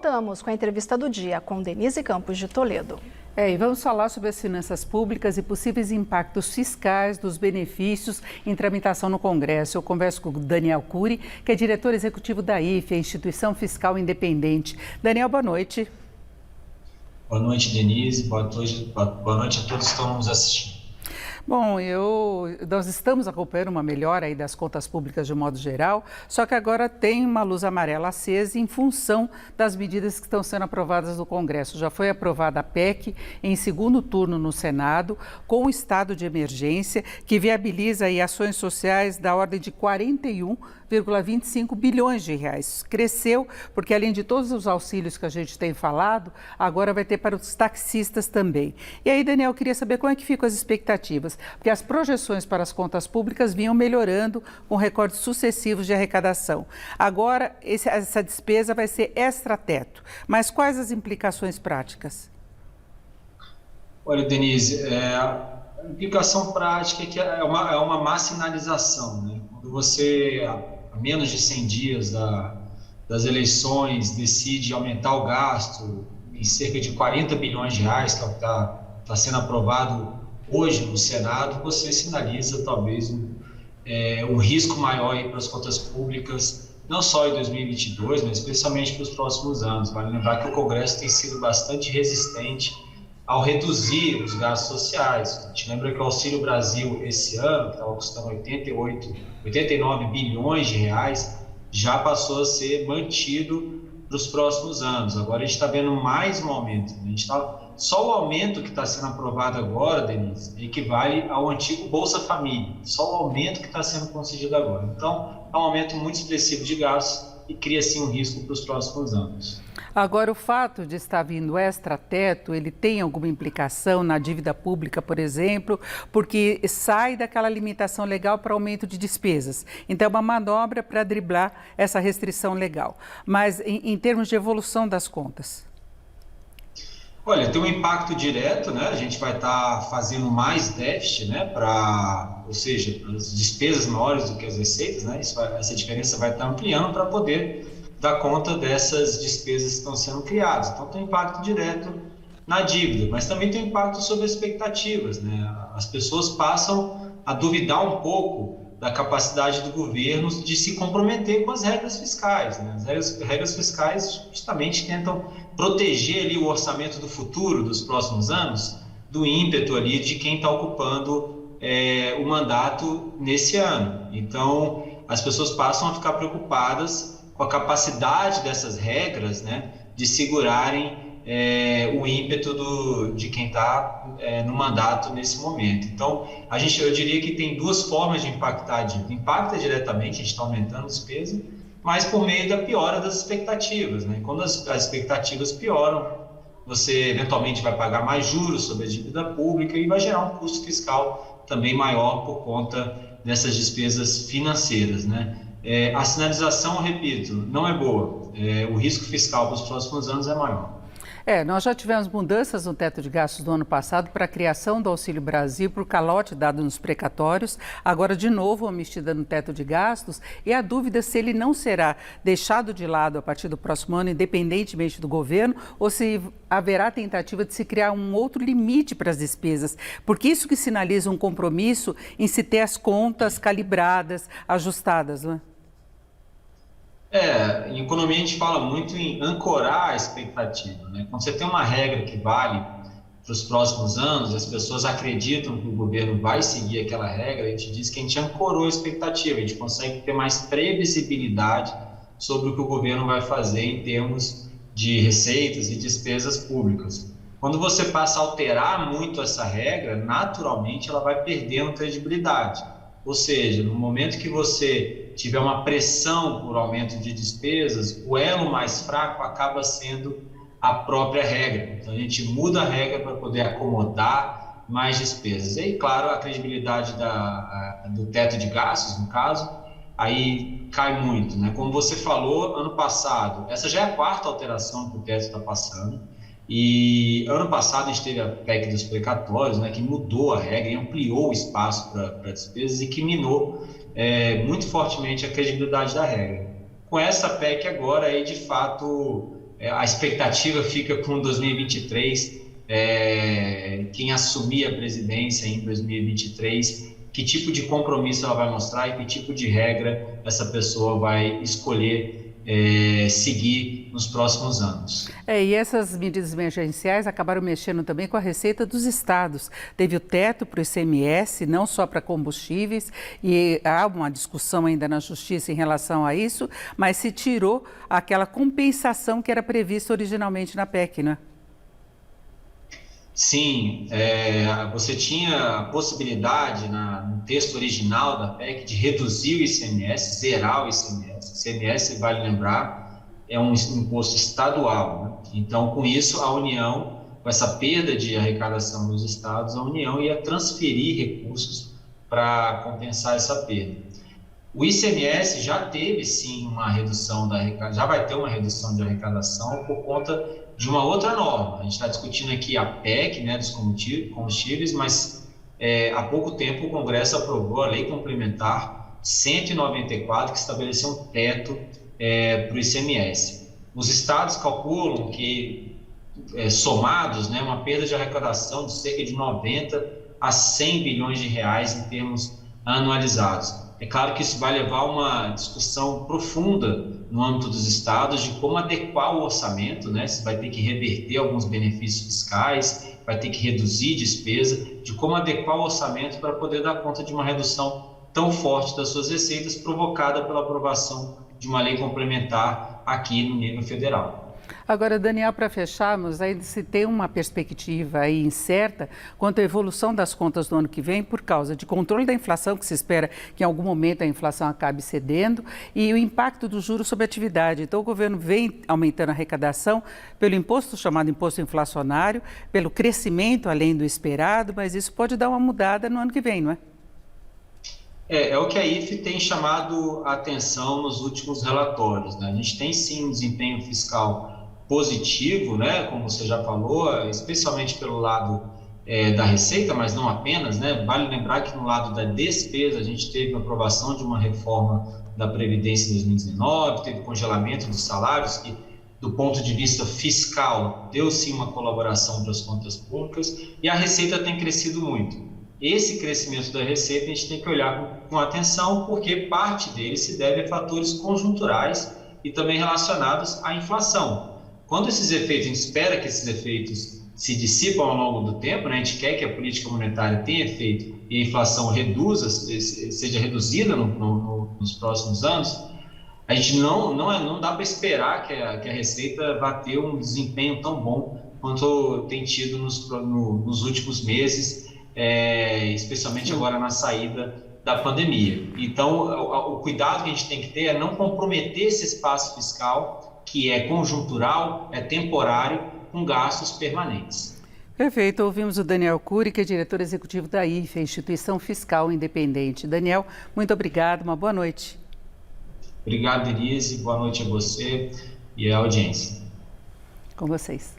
voltamos com a entrevista do dia com Denise Campos de Toledo. E vamos falar sobre as finanças públicas e possíveis impactos fiscais dos benefícios em tramitação no Congresso. Eu converso com o Daniel Cury, que é diretor executivo da IFE, a Instituição Fiscal Independente. Daniel, boa noite. Boa noite, Denise. Boa noite a todos que estão nos assistindo. Bom, nós estamos acompanhando uma melhora aí das contas públicas de um modo geral, só que agora tem uma luz amarela acesa em função das medidas que estão sendo aprovadas no Congresso. Já foi aprovada a PEC em segundo turno no Senado, com o estado de emergência, que viabiliza aí ações sociais da ordem de 41,25 bilhões de reais. Cresceu, porque além de todos os auxílios que a gente tem falado, agora vai ter para os taxistas também. E aí, Daniel, eu queria saber como é que ficam as expectativas, porque as projeções para as contas públicas vinham melhorando com recortes sucessivos de arrecadação. Agora, essa despesa vai ser extrateto. Mas quais as implicações práticas? Olha, Denise, a implicação prática é que é uma má sinalização, né? Quando você, a menos de 100 dias das eleições, decide aumentar o gasto em cerca de 40 bilhões de reais, que é o que está sendo aprovado hoje no Senado, você sinaliza talvez um risco maior para as contas públicas, não só em 2022, mas especialmente para os próximos anos. Vale lembrar que o Congresso tem sido bastante resistente ao reduzir os gastos sociais. A gente lembra que o Auxílio Brasil esse ano, que estava custando 89 bilhões de reais, já passou a ser mantido para os próximos anos. Agora a gente está vendo mais um aumento. Só o aumento que está sendo aprovado agora, Denise, equivale ao antigo Bolsa Família. Só o aumento que está sendo concedido agora. Então, é um aumento muito expressivo de gastos e cria, sim, um risco para os próximos anos. Agora, o fato de estar vindo extrateto, ele tem alguma implicação na dívida pública, por exemplo, porque sai daquela limitação legal para aumento de despesas. Então, é uma manobra para driblar essa restrição legal. Mas, em termos de evolução das contas? Olha, tem um impacto direto, né? A gente vai estar fazendo mais déficit, né? Ou seja, as despesas maiores do que as receitas, né? Essa diferença vai estar ampliando para poder dar conta dessas despesas que estão sendo criadas. Então, tem um impacto direto na dívida, mas também tem um impacto sobre as expectativas, né? As pessoas passam a duvidar um pouco da capacidade do governo de se comprometer com as regras fiscais, né? As regras fiscais justamente tentam proteger ali o orçamento do futuro, dos próximos anos, do ímpeto ali de quem está ocupando o mandato nesse ano. Então, as pessoas passam a ficar preocupadas com a capacidade dessas regras, né, de segurarem o ímpeto de quem está no mandato nesse momento. Então, eu diria que tem duas formas de impactar a dívida. Impacta diretamente, a gente está aumentando a despesa, mas por meio da piora das expectativas, né? Quando as expectativas pioram, você eventualmente vai pagar mais juros sobre a dívida pública e vai gerar um custo fiscal também maior por conta dessas despesas financeiras, né? A sinalização, repito, não é boa. O risco fiscal para os próximos anos é maior. Nós já tivemos mudanças no teto de gastos do ano passado para a criação do Auxílio Brasil, para o calote dado nos precatórios. Agora, de novo, uma mexida no teto de gastos. E a dúvida se ele não será deixado de lado a partir do próximo ano, independentemente do governo, ou se haverá tentativa de se criar um outro limite para as despesas. Porque isso que sinaliza um compromisso em se ter as contas calibradas, ajustadas, não é? Em economia a gente fala muito em ancorar a expectativa, né? Quando você tem uma regra que vale para os próximos anos, as pessoas acreditam que o governo vai seguir aquela regra, a gente diz que a gente ancorou a expectativa, a gente consegue ter mais previsibilidade sobre o que o governo vai fazer em termos de receitas e despesas públicas. Quando você passa a alterar muito essa regra, naturalmente ela vai perdendo credibilidade. Ou seja, no momento que você tiver uma pressão por aumento de despesas, o elo mais fraco acaba sendo a própria regra. Então, a gente muda a regra para poder acomodar mais despesas. E aí, claro, a credibilidade do teto de gastos, no caso, aí cai muito, né? Como você falou, ano passado, essa já é a quarta alteração que o teto está passando. E ano passado a gente teve a PEC dos precatórios, né, que mudou a regra e ampliou o espaço para despesas e que minou muito fortemente a credibilidade da regra. Com essa PEC agora, aí, de fato, a expectativa fica com 2023, quem assumir a presidência em 2023, que tipo de compromisso ela vai mostrar e que tipo de regra essa pessoa vai escolher seguir nos próximos anos. E essas medidas emergenciais acabaram mexendo também com a receita dos estados. Teve o teto para o ICMS, não só para combustíveis, e há uma discussão ainda na Justiça em relação a isso, mas se tirou aquela compensação que era prevista originalmente na PEC, né? Sim, você tinha a possibilidade no texto original da PEC de reduzir o ICMS, zerar o ICMS. O ICMS, vale lembrar, é um imposto estadual, né? Então, com isso, a União, com essa perda de arrecadação dos estados, a União ia transferir recursos para compensar essa perda. O ICMS já teve, sim, uma redução da arrecadação, já vai ter uma redução de arrecadação por conta de uma outra norma. A gente está discutindo aqui a PEC, né, dos combustíveis, mas há pouco tempo o Congresso aprovou a Lei Complementar 194, que estabeleceu um teto para o ICMS. Os estados calculam que, somados, né, uma perda de arrecadação de cerca de 90 a 100 bilhões de reais em termos anualizados. É claro que isso vai levar a uma discussão profunda no âmbito dos estados de como adequar o orçamento, né? Se vai ter que reverter alguns benefícios fiscais, vai ter que reduzir despesa, de como adequar o orçamento para poder dar conta de uma redução tão forte das suas receitas provocada pela aprovação de uma lei complementar aqui no nível federal. Agora, Daniel, para fecharmos, ainda se tem uma perspectiva aí incerta quanto à evolução das contas do ano que vem por causa de controle da inflação, que se espera que em algum momento a inflação acabe cedendo, e o impacto do juros sobre a atividade. Então, o governo vem aumentando a arrecadação pelo imposto chamado imposto inflacionário, pelo crescimento além do esperado, mas isso pode dar uma mudada no ano que vem, não é? É o que a IFE tem chamado a atenção nos últimos relatórios, né? A gente tem sim um desempenho fiscal positivo, né? Como você já falou, especialmente pelo lado da receita, mas não apenas, né? Vale lembrar que no lado da despesa a gente teve a aprovação de uma reforma da Previdência em 2019, teve congelamento dos salários, que do ponto de vista fiscal deu sim uma colaboração para as contas públicas, e a receita tem crescido muito. Esse crescimento da receita a gente tem que olhar com atenção, porque parte dele se deve a fatores conjunturais e também relacionados à inflação. Quando esses efeitos, a gente espera que esses efeitos se dissipam ao longo do tempo, né? A gente quer que a política monetária tenha efeito e a inflação seja reduzida nos próximos anos, a gente não dá para esperar que a receita vá ter um desempenho tão bom quanto tem tido nos últimos meses, especialmente agora na saída da pandemia. Então, o cuidado que a gente tem que ter é não comprometer esse espaço fiscal, que é conjuntural, é temporário, com gastos permanentes. Perfeito. Ouvimos o Daniel Cury, que é diretor executivo da IFE, Instituição Fiscal Independente. Daniel, muito obrigado, uma boa noite. Obrigado, Denise, boa noite a você e à audiência. Com vocês.